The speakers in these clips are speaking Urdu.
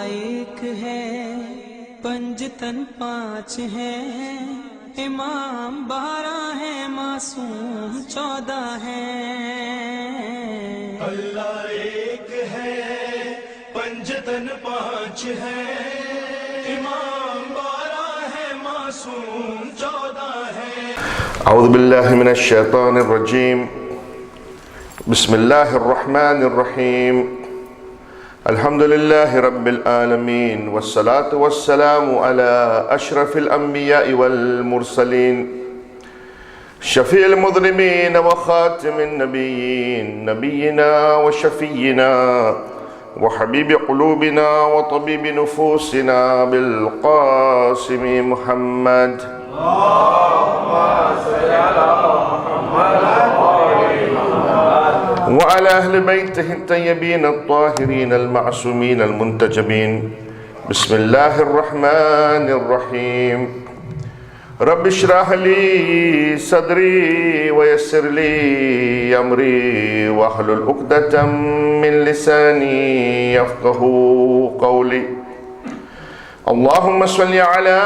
ایک ہے پنجتن پانچ ہے، امام 12 ہے، معصوم 14 ہے۔ اللہ ایک ہے، پنجتن پانچ ہے، امام 12 ہے، معصوم 14 ہے۔ اعوذ باللہ من الشیطان الرجیم، بسم اللہ الرحمن الرحیم، الحمد للہ رب العالمین، والصلاة والسلام علی اشرف الانبیاء والمرسلین، شفیع المذنبین وخاتم النبیین، نبینا وشفینا وحبیب قلوبنا وطبیب نفوسنا بالقاسم محمد وعلى أهل بيته الطيبين الطاهرين المعصومين المنتجبين. بسم الله الرحمن الرحيم. رب اشرح لي صدري ويسر لي أمري واحلل عقدة من لساني يفقهوا قولي. اللهم صل على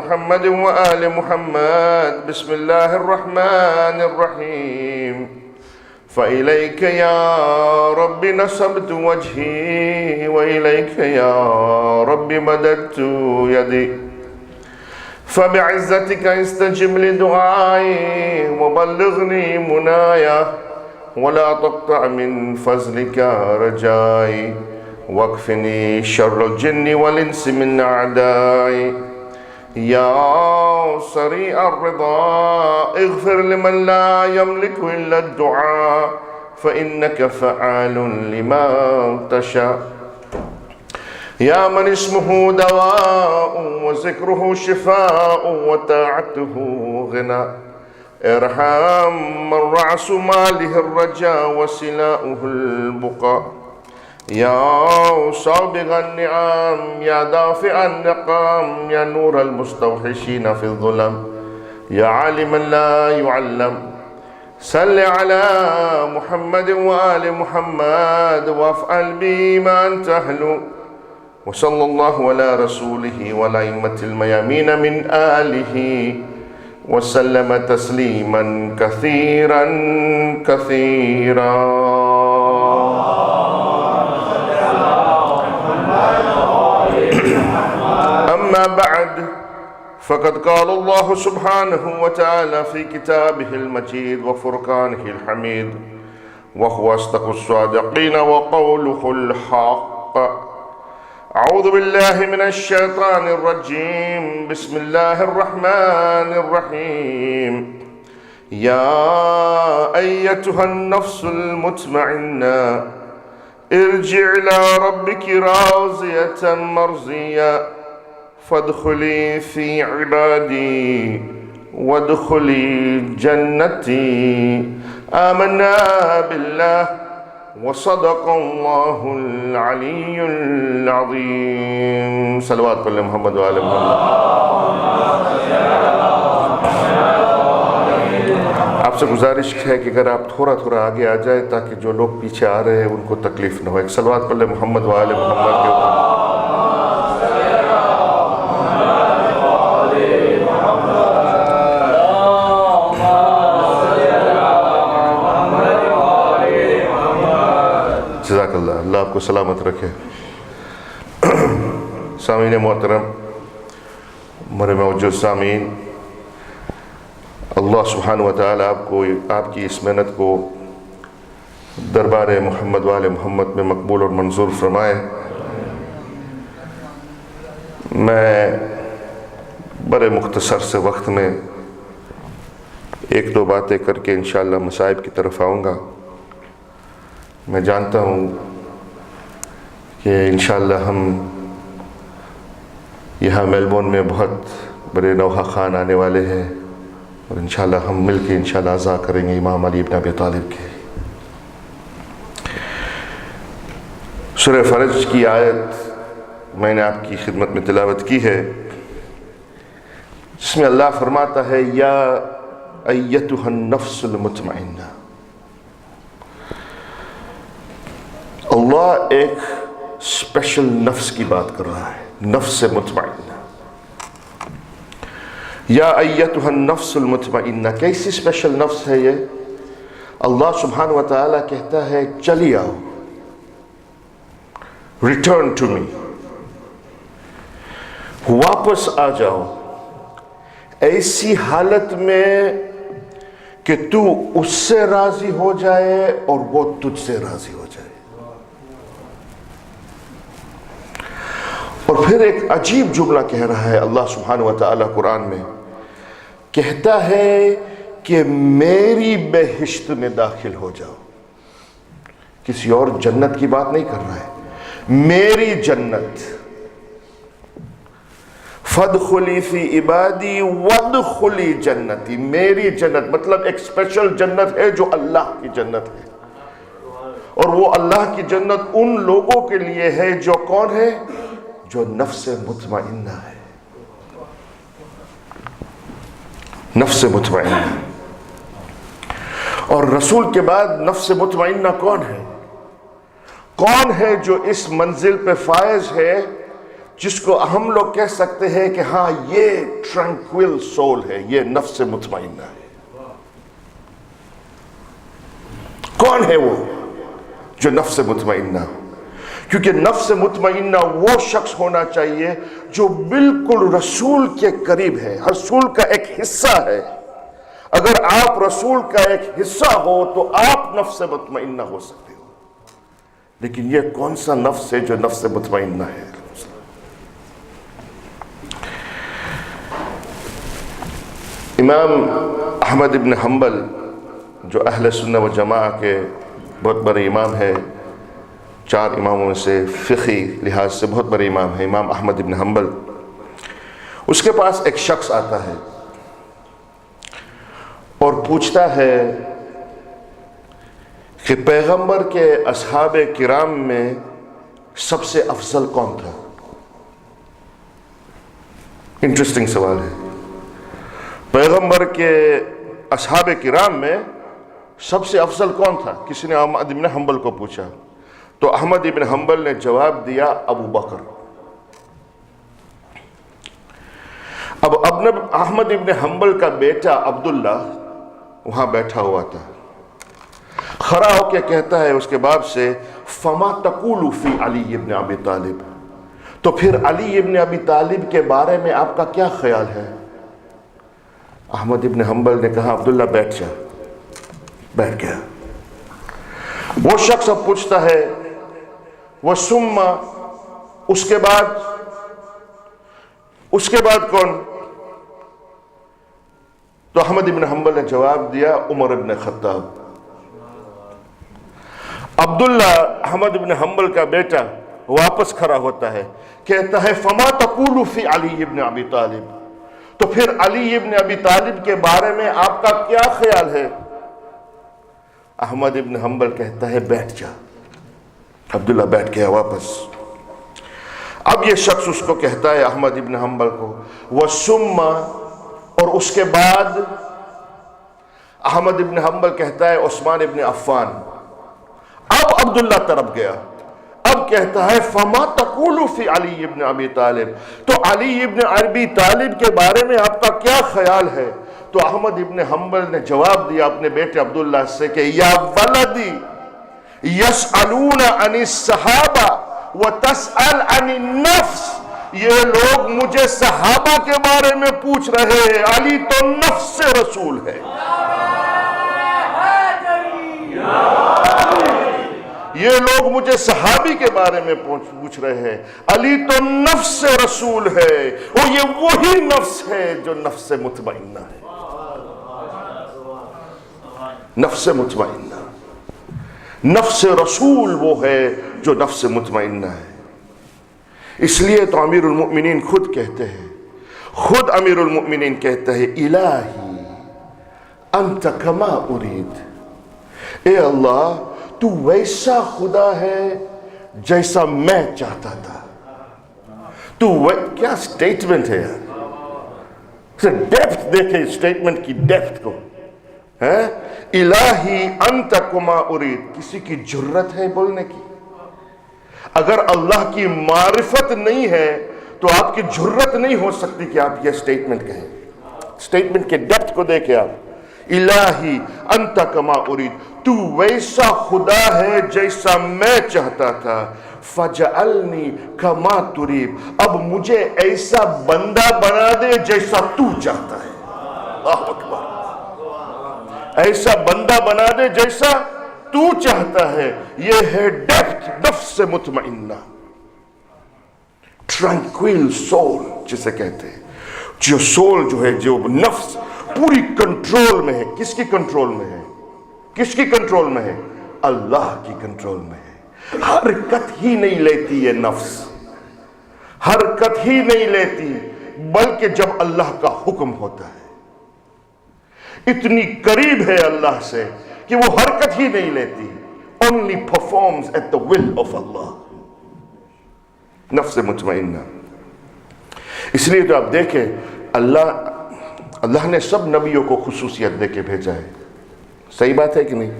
محمد وآل محمد. بسم الله الرحمن الرحيم. فإليك يا رب نصبت وجهي وإليك يا رب مددت يدي، فبعزتك استجب لدعائي وبلغني منايا، ولا تقطع من فضلك رجائي، واكفني شر الجن والإنس من أعدائي. يا سريع الرضا اغفر لمن لا يملك إلا الدعاء، فإنك فعال لما تشاء. يا من اسمه دواء وذكره شفاء وطاعته غنى، ارحم من رأس ماله الرجاء وسلاؤه البقاء. يا سابغ النعم يا دافع النقام، يا نور المستوحشين في الظلم، يا عالما لا يعلم، صل على محمد وآل محمد وافعل بي ما أنت أهل. وصلى الله على رسوله والأئمة الميامين من آله وسلم تسليما كثيرا كثيرا. أما بعد، فقد قال الله سبحانه وتعالى في كتابه المجيد وفرقانه الحميد، وهو أصدق الصادقين وقوله الحق. أعوذ بالله من الشيطان الرجيم، بسم الله الرحمن الرحيم. يا أيتها النفس المطمئنة ارجع إلى ربك راضية مرضية، فادخلي في عبادي وادخلي جنتي. آمنا بالله وصدق الله العلي العظيم. صلوات پر محمد وآل محمد. آپ سے گزارش ہے کہ اگر آپ تھوڑا تھوڑا آگے آ جائے تاکہ جو لوگ پیچھے آ رہے ہیں ان کو تکلیف نہ ہو. ایک صلوات پر محمد وآل محمد کے اوپر. جزاک اللہ، اللہ آپ کو سلامت رکھے. سامعین محترم، میرے موجود سامعین، اللہ سبحانہ وتعالی آپ کو، آپ کی اس محنت کو دربار محمد وآل محمد میں مقبول اور منظور فرمائے. میں بڑے مختصر سے وقت میں ایک دو باتیں کر کے انشاءاللہ مصائب کی طرف آؤں گا. میں جانتا ہوں کہ انشاءاللہ ہم یہاں میلبورن میں بہت بڑے نوحہ خان آنے والے ہیں، اور انشاءاللہ ہم مل کے انشاءاللہ عزا کریں گے امام علی بن ابی طالب کے. سورہ فرج کی آیت میں نے آپ کی خدمت میں تلاوت کی ہے، جس میں اللہ فرماتا ہے یا ایتھا النفس المطمئنہ. اللہ ایک اسپیشل نفس کی بات کر رہا ہے، نفس مطمئنہ. یا ایتھا النفس المطمئنہ، کیسی اسپیشل نفس ہے یہ؟ اللہ سبحانہ و تعالیٰ کہتا ہے چلی آؤ، ریٹرن ٹو می، واپس آ جاؤ ایسی حالت میں کہ تو اس سے راضی ہو جائے اور وہ تجھ سے راضی ہو جائے. اور پھر ایک عجیب جملہ کہہ رہا ہے اللہ سبحانہ و تعالیٰ قرآن میں، کہتا ہے کہ میری بہشت میں داخل ہو جاؤ. کسی اور جنت کی بات نہیں کر رہا ہے، میری جنت. فادخلی فی عبادی وادخلی جنتی، میری جنت مطلب ایک اسپیشل جنت ہے جو اللہ کی جنت ہے. اور وہ اللہ کی جنت ان لوگوں کے لیے ہے جو کون ہے؟ جو نفس مطمئنہ ہے. نفس مطمئنہ. اور رسول کے بعد نفس مطمئنہ کون ہے؟ کون ہے جو اس منزل پہ فائز ہے، جس کو ہم لوگ کہہ سکتے ہیں کہ ہاں یہ ٹرنکویل سول ہے، یہ نفس مطمئنہ ہے؟ کون ہے وہ جو نفس مطمئنہ؟ کیونکہ نفس مطمئنہ وہ شخص ہونا چاہیے جو بالکل رسول کے قریب ہے، رسول کا ایک حصہ ہے. اگر آپ رسول کا ایک حصہ ہو تو آپ نفس مطمئنہ ہو سکتے ہو. لیکن یہ کون سا نفس ہے جو نفس مطمئنہ ہے؟ امام احمد ابن حنبل جو اہل سنہ و جماعہ کے بہت بڑے امام ہے، 4 اماموں میں سے فقہی لحاظ سے بہت بڑے امام ہیں، امام احمد ابن حنبل. اس کے پاس ایک شخص آتا ہے اور پوچھتا ہے کہ پیغمبر کے اصحاب کرام میں سب سے افضل کون تھا؟ انٹرسٹنگ سوال ہے. پیغمبر کے اصحاب کرام میں سب سے افضل کون تھا؟ کسی نے احمد ابن حنبل کو پوچھا تو احمد ابن حنبل نے جواب دیا ابو بکر. اب احمد ابن حنبل کا بیٹا عبداللہ وہاں بیٹھا ہوا تھا، کھڑا ہو کے کہتا ہے اس کے باپ سے فما تقول فی علی ابن ابی طالب، تو پھر علی ابن ابی طالب کے بارے میں آپ کا کیا خیال ہے؟ احمد ابن حنبل نے کہا عبداللہ بیٹھ جا. بیٹھ گیا. وہ شخص اب پوچھتا ہے وہ سما، اس کے بعد کون؟ تو احمد ابن حنبل نے جواب دیا عمر ابن خطاب. عبداللہ احمد ابن حنبل کا بیٹا واپس کھڑا ہوتا ہے، کہتا ہے فما تقول فی علی ابن ابی طالب، تو پھر علی ابن ابی طالب کے بارے میں آپ کا کیا خیال ہے؟ احمد ابن حنبل کہتا ہے بیٹھ جا. عبداللہ بیٹھ گیا واپس. اب یہ شخص اس کو کہتا ہے احمد ابن حنبل کو وَسُمَّ، اور اس کے بعد احمد ابن حنبل کہتا ہے عثمان ابن عفان. اب عبداللہ طرف گیا، اب کہتا ہے فما تقول فی علی ابن ابی طالب، تو علی ابن ابی طالب کے بارے میں آپ کا کیا خیال ہے؟ تو احمد ابن حنبل نے جواب دیا اپنے بیٹے عبداللہ سے کہ یا ولدی یسألون عن الصحابہ وتسأل عن النفس، یہ لوگ مجھے صحابہ کے بارے میں پوچھ رہے ہیں، علی تو نفس رسول ہے. یہ لوگ مجھے صحابی کے بارے میں پوچھ رہے ہیں، علی تو نفس رسول ہے، اور یہ وہی نفس ہے جو نفس مطمئنہ ہے. نفس مطمئنہ، نفس رسول وہ ہے جو نفس مطمئنہ ہے. اس لیے تو امیر المؤمنین خود کہتے ہیں، خود امیر المؤمنین کہتے ہیں الہی انت کما ارید، اے اللہ تو ویسا خدا ہے جیسا میں چاہتا تھا. تو کیا سٹیٹمنٹ ہے یار، ڈیپتھ دیکھیں سٹیٹمنٹ کی ڈیپتھ کو. الہی انت کما ارید، کسی کی جرت ہے بولنے کی؟ اگر اللہ کی معرفت نہیں ہے تو آپ کی جرت نہیں ہو سکتی کہ آپ یہ سٹیٹمنٹ کہیں. سٹیٹمنٹ کے ڈیپتھ کو دیکھیں آپ. الہی انت کما ارید، تو ویسا خدا ہے جیسا میں چاہتا تھا. فجعلنی کما ترید، اب مجھے ایسا بندہ بنا دے جیسا تو چاہتا ہے. اللہ اکبر. ایسا بندہ بنا دے جیسا تو چاہتا ہے. یہ ہے ڈیپتھ نفس مطمئنہ، ٹرانکویل سول جسے کہتے ہیں. جو سول جو ہے، جو نفس پوری کنٹرول میں ہے. کس کی کنٹرول میں ہے؟ کس کی کنٹرول میں ہے؟ اللہ کی کنٹرول میں ہے. حرکت ہی نہیں لیتی یہ نفس، حرکت ہی نہیں لیتی، بلکہ جب اللہ کا حکم ہوتا ہے اتنی قریب ہے اللہ سے کہ وہ حرکت ہی نہیں لیتی. only performs at the will of Allah. نفس مطمئنہ. اس لیے تو آپ دیکھیں اللہ نے سب نبیوں کو خصوصیت دے کے بھیجا ہے. صحیح بات ہے کہ نہیں؟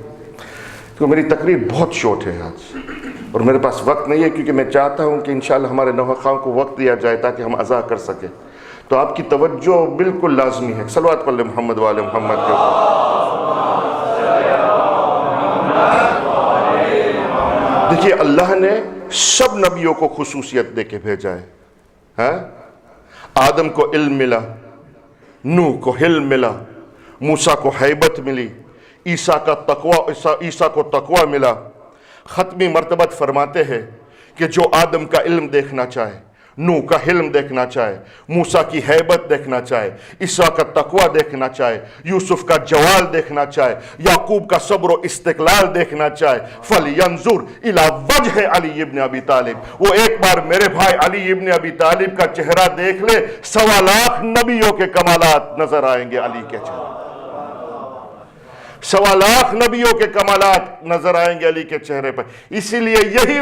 تو میری تقریر بہت شارٹ ہے آج، اور میرے پاس وقت نہیں ہے، کیونکہ میں چاہتا ہوں کہ انشاءاللہ ہمارے نوخواں کو وقت دیا جائے تاکہ ہم اذا کر سکیں. تو آپ کی توجہ بالکل لازمی ہے. صلوات پڑھ لیں محمد والے محمد کے اوپر. دیکھیے اللہ نے سب نبیوں کو خصوصیت دے کے بھیجا ہے. آدم کو علم ملا، نوح کو حلم ملا، موسیٰ کو ہیبت ملی، عیسیٰ کو تقوی ملا. ختمی مرتبت فرماتے ہیں کہ جو آدم کا علم دیکھنا چاہے، نوح کا حلم دیکھنا چاہے، موسیٰ کی ہیبت دیکھنا چاہے، عیسیٰ کا تقوی دیکھنا چاہے، یوسف کا جوال دیکھنا چاہے، یعقوب کا صبر و استقلال دیکھنا چاہے، فَلْيَنْظُرْ إِلَى وَجْهِ علی ابن ابی طالب. وہ ایک بار میرے بھائی علی ابن ابی طالب کا چہرہ دیکھ لے، 1.25 لاکھ نبیوں کے کمالات نظر آئیں گے علی کے چہرے. 1.25 لاکھ نبیوں کے کمالات نظر آئیں گے علی کے چہرے پر. اسی لیے یہی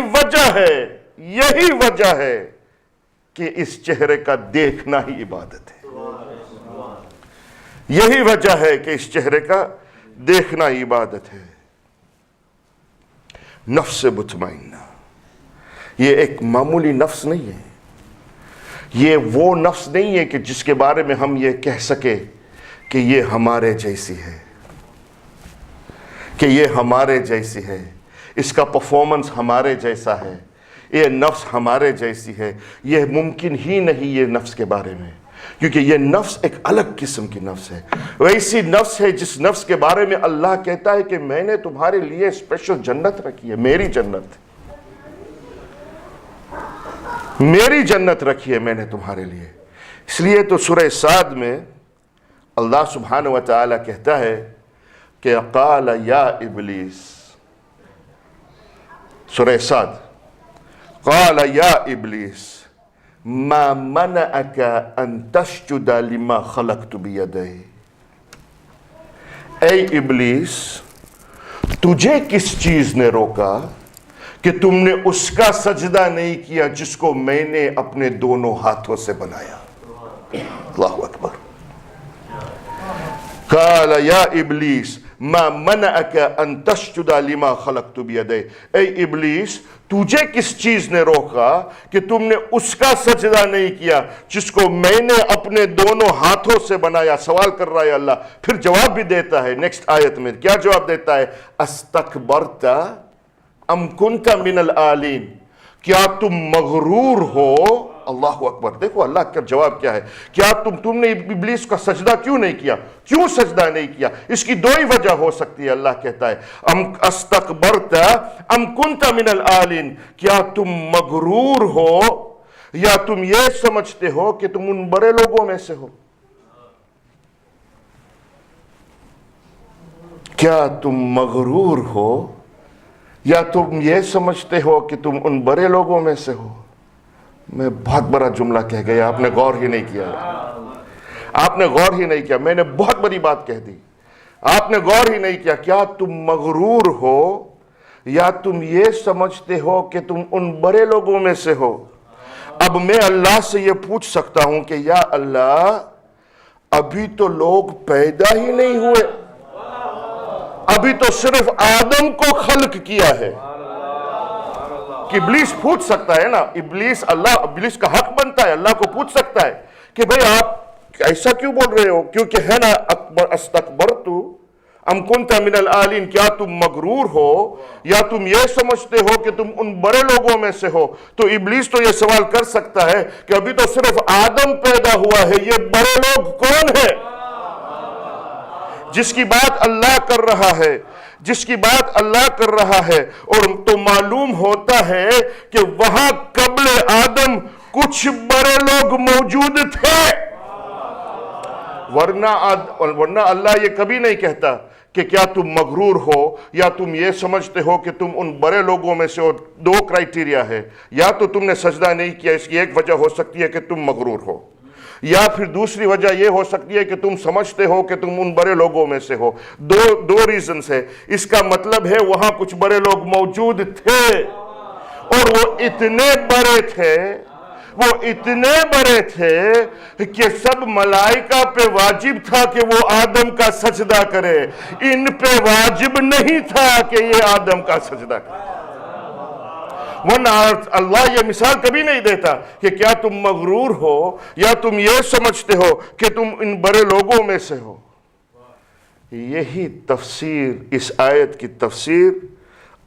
وجہ ہے کہ اس چہرے کا دیکھنا ہی عبادت ہے. یہی وجہ ہے کہ اس چہرے کا دیکھنا ہی عبادت ہے. نفس مطمئنہ یہ ایک معمولی نفس نہیں ہے. یہ وہ نفس نہیں ہے کہ جس کے بارے میں ہم یہ کہہ سکے کہ یہ ہمارے جیسی ہے، کہ یہ ہمارے جیسی ہے، اس کا پرفارمنس ہمارے جیسا ہے، یہ نفس ہمارے جیسی ہے. یہ ممکن ہی نہیں یہ نفس کے بارے میں، کیونکہ یہ نفس ایک الگ قسم کی نفس ہے. ویسی نفس ہے جس نفس کے بارے میں اللہ کہتا ہے کہ میں نے تمہارے لیے اسپیشل جنت رکھی ہے. میری جنت رکھی ہے میں نے تمہارے لیے. اس لیے تو سورہ صاد میں اللہ سبحانہ و تعالی کہتا ہے کہ قال یا ابلیس، سورہ صاد، قال یا ابلیس ما منعک ان تسجد لما خلقت بیدی. اے ابلیس، تجھے کس چیز نے روکا کہ تم نے اس کا سجدہ نہیں کیا جس کو میں نے اپنے دونوں ہاتھوں سے بنایا. اللہ اکبر. قال یا ابلیس ما منعک ان تسجد لما خلقت بیدی. اے ابلیس، تجھے کس چیز نے روکا کہ تم نے اس کا سجدہ نہیں کیا جس کو میں نے اپنے دونوں ہاتھوں سے بنایا. سوال کر رہا ہے اللہ، پھر جواب بھی دیتا ہے. نیکسٹ آیت میں کیا جواب دیتا ہے؟ استکبرت ام کنت من العالین. کیا تم مغرور ہو؟ اللہ اکبر. دیکھو اللہ کا جواب کیا ہے. کیا تم نے ابلیس کا سجدہ کیوں نہیں کیا؟ کیوں سجدہ نہیں کیا؟ اس کی 2 ہی وجہ ہو سکتی ہے. اللہ کہتا ہے ام استکبرت ام کنت من العالین. کیا تم مغرور ہو یا تم یہ سمجھتے ہو کہ تم ان بڑے لوگوں میں سے ہو؟ کیا تم مغرور ہو یا تم یہ سمجھتے ہو کہ تم ان بڑے لوگوں میں سے ہو؟ میں بہت بڑا جملہ کہہ گیا، آپ نے غور ہی نہیں کیا. آپ نے غور ہی نہیں کیا. میں نے بہت بڑی بات کہہ دی، آپ نے غور ہی نہیں کیا. کیا تم مغرور ہو یا تم یہ سمجھتے ہو کہ تم ان بڑے لوگوں میں سے ہو؟ اب میں اللہ سے یہ پوچھ سکتا ہوں کہ یا اللہ، ابھی تو لوگ پیدا ہی نہیں ہوئے، ابھی تو صرف آدم کو خلق کیا ہے. کہ ابلیس پوچھ سکتا ہے نا، ابلیس کا حق بنتا ہے، اللہ کو پوچھ سکتا ہے کہ بھئی آپ ایسا کیوں بول رہے ہو، کیونکہ ہے نا استکبرت ام کنت من العالین، کیا تم مغرور ہو یا تم یہ سمجھتے ہو کہ تم ان بڑے لوگوں میں سے ہو؟ تو ابلیس تو یہ سوال کر سکتا ہے کہ ابھی تو صرف آدم پیدا ہوا ہے، یہ بڑے لوگ کون ہیں جس کی بات اللہ کر رہا ہے، جس کی بات اللہ کر رہا ہے؟ اور تو معلوم ہوتا ہے کہ وہاں قبل آدم کچھ بڑے لوگ موجود تھے، ورنہ اللہ یہ کبھی نہیں کہتا کہ کیا تم مغرور ہو یا تم یہ سمجھتے ہو کہ تم ان بڑے لوگوں میں سے ہو۔ دو کرائٹیریا ہے، یا تو تم نے سجدہ نہیں کیا، اس کی ایک وجہ ہو سکتی ہے کہ تم مغرور ہو، یا پھر دوسری وجہ یہ ہو سکتی ہے کہ تم سمجھتے ہو کہ تم ان بڑے لوگوں میں سے ہو۔ دو ریزنز ہے۔ اس کا مطلب ہے وہاں کچھ بڑے لوگ موجود تھے، اور وہ اتنے بڑے تھے کہ سب ملائکہ پہ واجب تھا کہ وہ آدم کا سجدہ کرے، ان پہ واجب نہیں تھا کہ یہ آدم کا سجدہ کرے۔ ورنہ اللہ یہ مثال کبھی نہیں دیتا کہ کیا تم مغرور ہو یا تم یہ سمجھتے ہو کہ تم ان بڑے لوگوں میں سے ہو۔ یہی تفسیر، اس آیت کی تفسیر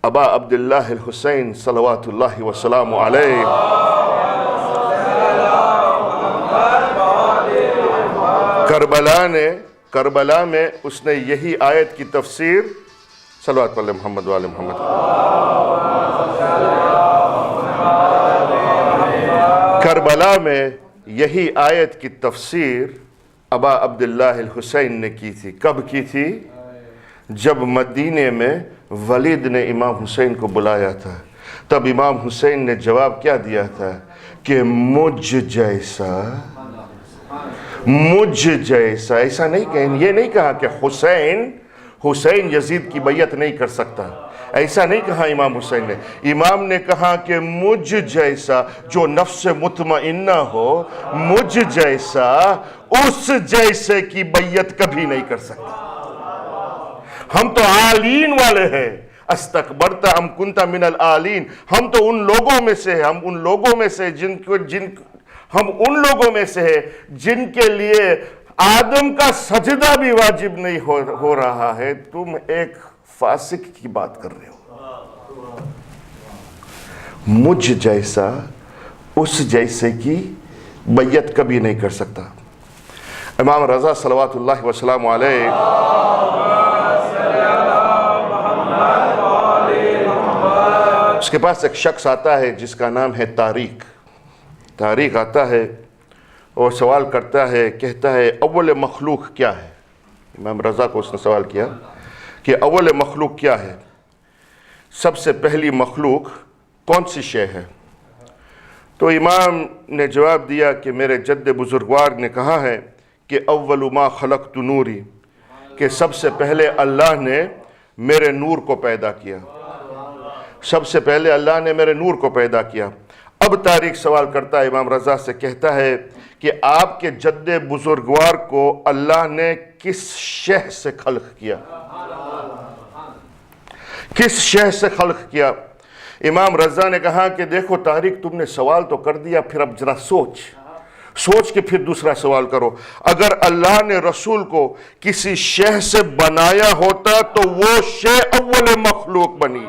ابا عبداللہ الحسین صلوات اللہ وسلام علیہ کربلا میں اس نے یہی آیت کی تفسیر، صلوات علی محمد وعلی محمد، کربلا میں یہی آیت کی تفسیر ابا عبداللہ الحسین نے کی تھی۔ کب کی تھی؟ جب مدینے میں ولید نے امام حسین کو بلایا تھا، تب امام حسین نے جواب کیا دیا تھا کہ مجھ جیسا، ایسا نہیں کہیں، یہ نہیں کہا کہ حسین یزید کی بیعت نہیں کر سکتا، ایسا نہیں کہا امام حسین نے۔ امام نے کہا کہ مجھ جیسا جو نفس مطمئنہ ہو، مجھ جیسا اس جیسے کی بیعت کبھی نہیں کر سکتا۔ ہم تو عالین والے ہیں، استکبرت ام کنت من العالین، ہم تو ان لوگوں میں سے ہیں، ہم ان لوگوں میں سے ہیں جن کے لیے آدم کا سجدہ بھی واجب نہیں ہو رہا ہے۔ تم ایک فاسق کی بات کر رہے ہو۔ مجھ جیسا اس جیسے کی بیعت کبھی نہیں کر سکتا۔ امام رضا صلوات اللہ وسلام علیہ اس کے پاس ایک شخص آتا ہے جس کا نام ہے طارق آتا ہے اور سوال کرتا ہے، کہتا ہے اول مخلوق کیا ہے؟ امام رضا کو اس نے سوال کیا کہ اول مخلوق کیا ہے، سب سے پہلی مخلوق کون سی شے ہے؟ تو امام نے جواب دیا کہ میرے جد بزرگوار نے کہا ہے کہ اول ما خلقت نوری، کہ سب سے پہلے اللہ نے میرے نور کو پیدا کیا، سب سے پہلے اللہ نے میرے نور کو پیدا کیا۔ اب طارق سوال کرتا ہے امام رضا سے، کہتا ہے کہ آپ کے جد بزرگوار کو اللہ نے کس شے سے خلق کیا؟ کس شے سے خلق کیا؟ امام رضا نے کہا کہ دیکھو طارق، تم نے سوال تو کر دیا، پھر اب ذرا سوچ کے پھر دوسرا سوال کرو۔ اگر اللہ نے رسول کو کسی شے سے بنایا ہوتا تو وہ شے اول مخلوق بنی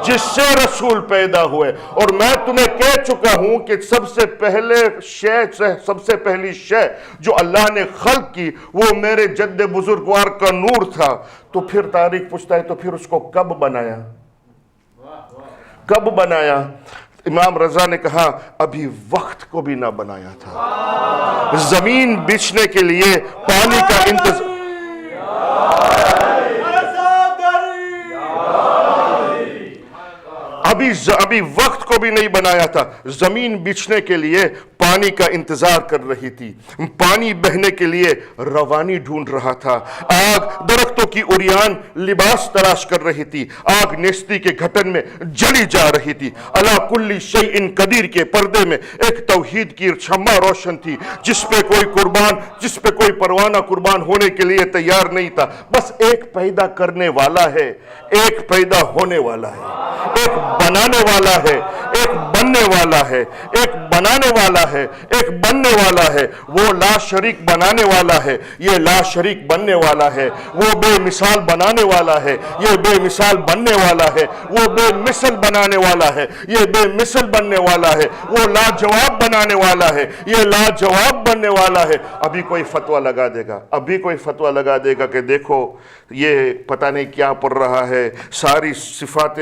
جس سے رسول پیدا ہوئے، اور میں تمہیں کہہ چکا ہوں کہ سب سے پہلی شے جو اللہ نے خلق کی وہ میرے جد بزرگوار کا نور تھا۔ تو پھر طارق پوچھتا ہے تو پھر اس کو کب بنایا؟ امام رضا نے کہا ابھی وقت کو بھی نہ بنایا تھا، زمین بچھنے کے لیے پانی کا انتظار، ابھی وقت کو بھی نہیں بنایا تھا، زمین بچھنے کے لیے پانی کا انتظار کر رہی تھی، پانی بہنے کے لیے روانی ڈھونڈ رہا تھا، آگ درختوں کی اریان لباس تلاش کر رہی تھی، آگ نیستی کے گھٹن میں جلی جا رہی تھی۔ علی کل شیء قدیر کے پردے میں ایک توحید کی شمع روشن تھی جس پہ کوئی پروانہ قربان ہونے کے لیے تیار نہیں تھا۔ بس ایک پیدا کرنے والا ہے، ایک پیدا ہونے والا ہے، ایک بنانے والا ہے، ایک بننے والا ہے، ایک بنانے والا ہے، ایک بننے والا ہے، وہ لا شریک بنانے والا ہے، یہ لا شریک بننے والا ہے، وہ بے مثال بنانے والا ہے، یہ بے مثال بننے والا ہے، وہ بے مثل بنانے والا ہے، یہ بے مثل بننے والا ہے، وہ لاجواب بنانے والا ہے، یہ لاجواب بننے والا ہے۔ ابھی کوئی فتویٰ لگا دے گا، ابھی کوئی فتویٰ لگا دے گا کہ دیکھو یہ پتہ نہیں کیا پڑھ رہا ہے، ساری صفات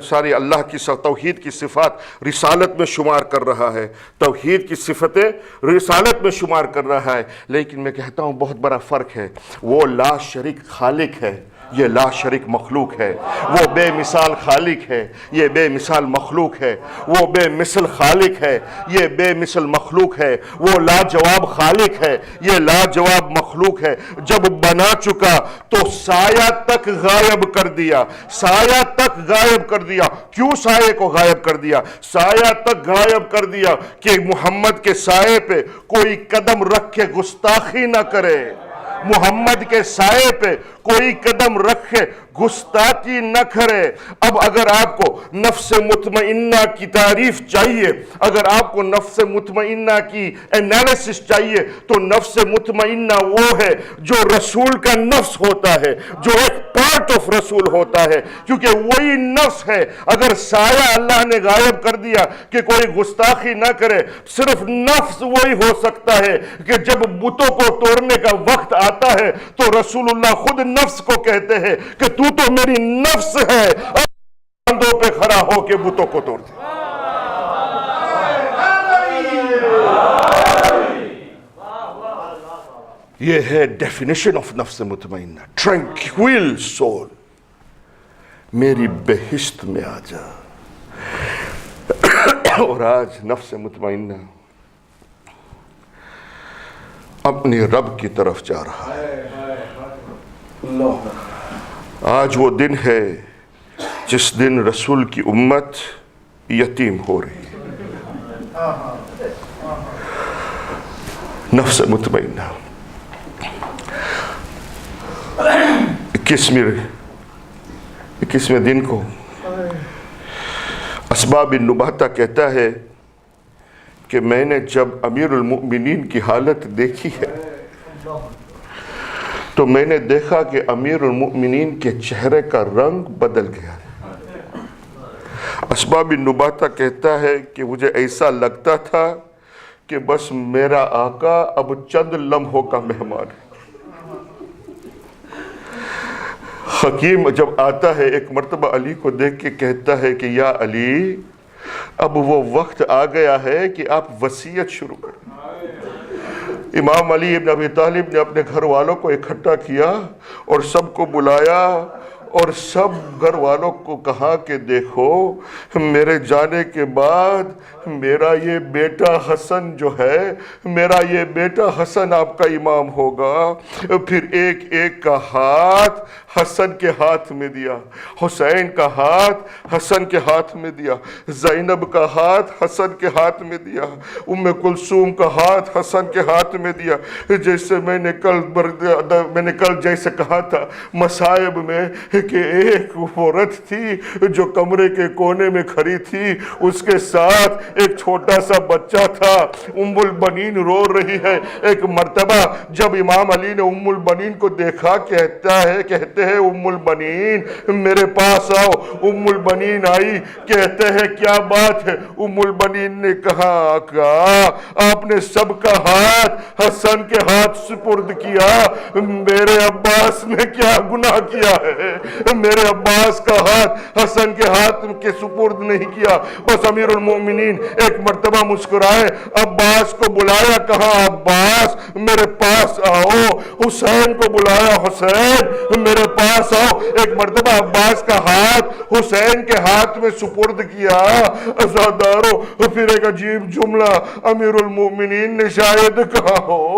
ساری اللہ کی توحید کی صفات رسالت میں شمار کر رہا ہے، توحید کی صفتیں رسالت میں شمار کر رہا ہے، لیکن میں کہتا ہوں بہت بڑا فرق ہے، وہ لا شریک خالق ہے، یہ لا شریک مخلوق ہے، وہ بے مثال خالق ہے، یہ بے مثال مخلوق ہے، وہ بے مثل خالق ہے، یہ بے مثل مخلوق ہے، وہ لاجواب خالق ہے، یہ لاجواب مخلوق ہے۔ جب بنا چکا تو سایہ تک غائب کر دیا، سایہ تک غائب کر دیا۔ کیوں سایہ کو غائب کر دیا؟ سایہ تک غائب کر دیا کہ محمد کے سائے پہ کوئی قدم رکھ کے گستاخی نہ کرے، محمد کے سائے پہ کوئی قدم رکھے گستاخی نہ کرے۔ اب اگر آپ کو نفس مطمئنہ کی تعریف چاہیے، اگر آپ کو نفس مطمئنہ کی انالیسس چاہیے، تو نفس مطمئنہ وہ ہے جو رسول کا نفس ہوتا ہے، جو ایک پارٹ آف رسول ہوتا ہے، کیونکہ وہی نفس ہے۔ اگر سایہ اللہ نے غائب کر دیا کہ کوئی گستاخی نہ کرے، صرف نفس وہی ہو سکتا ہے کہ جب بتوں کو توڑنے کا وقت آتا ہے تو رسول اللہ خود نفس کو کہتے ہیں کہ تو میری نفس ہے، اور کندھوں پہ کھڑا ہو کے بتوں کو توڑ دے۔ یہ ہے ڈیفینیشن آف نفس مطمئنہ، ٹرینکوئل سول، میری بہشت میں آ جا۔ اور آج نفس مطمئنہ اپنے رب کی طرف جا رہا ہے۔ آج وہ دن ہے جس دن رسول کی امت یتیم ہو رہی ہے۔ نفس مطمئنہ 21ویں دن کو اسباب النباتہ کہتا ہے کہ میں نے جب امیر المؤمنین کی حالت دیکھی ہے تو میں نے دیکھا کہ امیر المؤمنین کے چہرے کا رنگ بدل گیا ہے۔ اسباب النباتہ کہتا ہے کہ مجھے ایسا لگتا تھا کہ بس میرا آقا اب چند لمحوں کا مہمان ہے۔ حکیم جب آتا ہے ایک مرتبہ علی کو دیکھ کے کہتا ہے کہ یا علی، اب وہ وقت آ گیا ہے کہ آپ وصیت شروع کریں۔ امام علی ابن ابی طالب نے اپنے گھر والوں کو اکٹھا کیا اور سب کو بلایا اور سب گھر والوں کو کہا کہ دیکھو میرے جانے کے بعد میرا یہ بیٹا حسن جو ہے، میرا یہ بیٹا حسن آپ کا امام ہوگا۔ پھر ایک ایک کا ہاتھ حسن کے ہاتھ میں دیا، حسین کا ہاتھ حسن کے ہاتھ میں دیا، زینب کا ہاتھ حسن کے ہاتھ میں دیا، ام کلثوم کا ہاتھ حسن کے ہاتھ میں دیا۔ جیسے میں نے کل جیسے کہا تھا مصائب میں کہ ایک عورت تھی جو کمرے کے کونے میں کھڑی تھی، اس کے ساتھ ایک چھوٹا سا بچہ تھا، ام البنین رو رہی ہے۔ ایک مرتبہ جب امام علی نے ام البنین کو دیکھا کہتے ہیں ام البنین میرے پاس آؤ۔ ام البنین آئی، کہتے ہیں کیا بات ہے؟ ام البنین نے کہا آقا آپ نے سب کا ہاتھ حسن کے ہاتھ سپرد کیا، میرے عباس نے کیا گناہ کیا ہے؟ میرے عباس کا ہاتھ حسن کے ہاتھ کے سپرد نہیں کیا۔ بس امیر المومنین ایک مرتبہ مسکرائے، عباس کو بلایا، کہا عباس میرے پاس آؤ۔ حسین کو بلایا، حسین میرے پاس آؤ۔ ایک مرتبہ عباس کا ہاتھ حسین کے ہاتھ میں سپرد کیا۔ عزادارو، پھر ایک عجیب جملہ امیر المومنین نے شاید کہا ہو